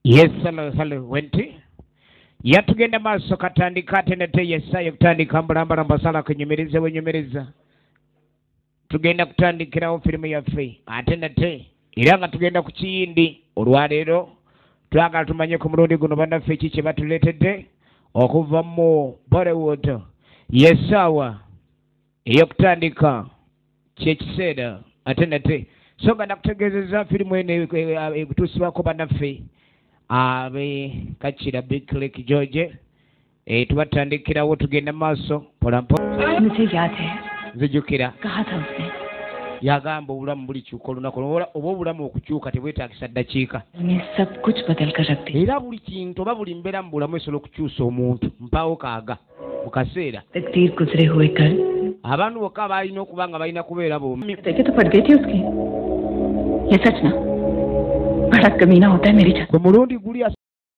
Yes, hello, wenti. Yatugenda maaso katandika tenete Yesaya kutandika mbalamba sala kunyumiriza wenyumiriza. Tugenda kutandikirawo filimu yaffe atenete era nga tugenda ku kiyindi olwaleero twagala tumanye ku mulundi guno bannaffe ki kye batuleetedde okuva mu Bollywood Yesaya ey'okutandika kyekiseera atenete so nga nakutegeezezza filimu eno ekutuusibwako bannaffe abe Kachira Big Lake George tubatandikirawo tugenda maaso polampola. मुझे याद है Nzijukira कहा था उसने yagamba obulamu bulikyuka olunaku oba obulamu okukyuka tebwetaagisa ddakiika मैं सब कुछ बदल कर रख दी era buli kintu oba buli mbeera mu bulamu esobola okukyusa omuntu mpaawo kaaga mu kaseera तकदीर गुजरे हुए कल abantu bokka balina okuba nga balina kubeera bomi तो फट गई थी उसकी ये सच ना बड़ा कमीना होता है मेरी जान ku mulundi guli